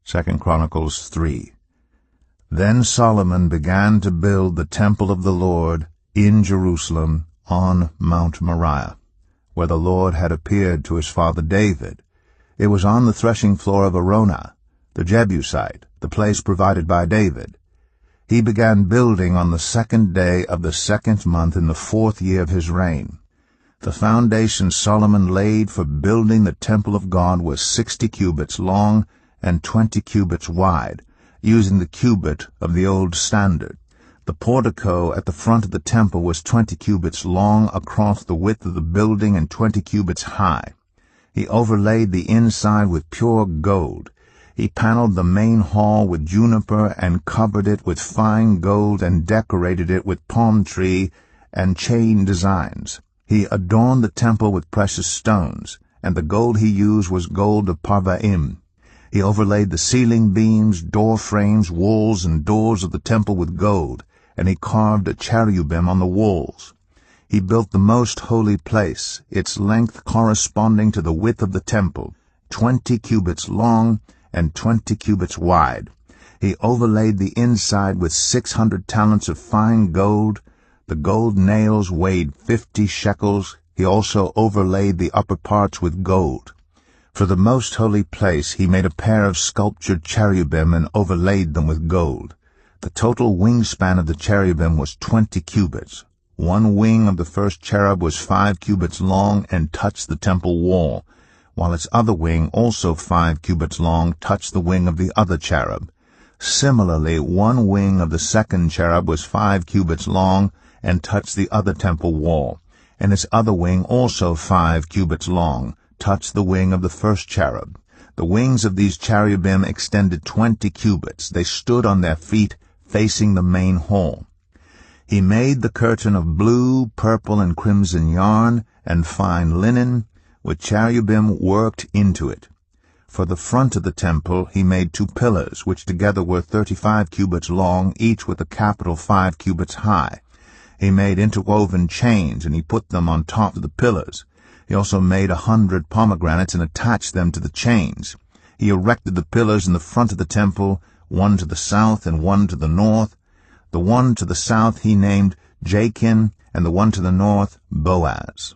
2 Chronicles 3. Then Solomon began to build the temple of the Lord in Jerusalem on Mount Moriah, where the Lord had appeared to his father David. It was on the threshing floor of Araunah, the Jebusite, the place provided by David. He began building on the 2nd day of the 2nd month in the 4th year of his reign. The foundation Solomon laid for building the temple of God was 60 cubits long and 20 cubits wide, using the cubit of the old standard. The portico at the front of the temple was 20 cubits long across the width of the building and 20 cubits high. He overlaid the inside with pure gold. He paneled the main hall with juniper and covered it with fine gold and decorated it with palm tree and chain designs. He adorned the temple with precious stones, and the gold he used was gold of Parvaim. He overlaid the ceiling beams, door frames, walls, and doors of the temple with gold, and he carved a cherubim on the walls. He built the most holy place, its length corresponding to the width of the temple, 20 cubits long and 20 cubits wide. He overlaid the inside with 600 talents of fine gold. The gold nails weighed 50 shekels. He also overlaid the upper parts with gold. For the most holy place he made a pair of sculptured cherubim and overlaid them with gold. The total wingspan of the cherubim was 20 cubits. One wing of the first cherub was 5 cubits long and touched the temple wall, while its other wing, also 5 cubits long, touched the wing of the other cherub. Similarly, one wing of the second cherub was 5 cubits long and touched the other temple wall, and its other wing, also 5 cubits long, touched the wing of the first cherub. The wings of these cherubim extended 20 cubits. They stood on their feet, facing the main hall. He made the curtain of blue, purple, and crimson yarn and fine linen, with cherubim worked into it. For the front of the temple he made 2 pillars, which together were 35 cubits long, each with a capital 5 cubits high. He made interwoven chains, and he put them on top of the pillars. He also made 100 pomegranates and attached them to the chains. He erected the pillars in the front of the temple, one to the south and one to the north. The one to the south he named Jachin, and the one to the north Boaz.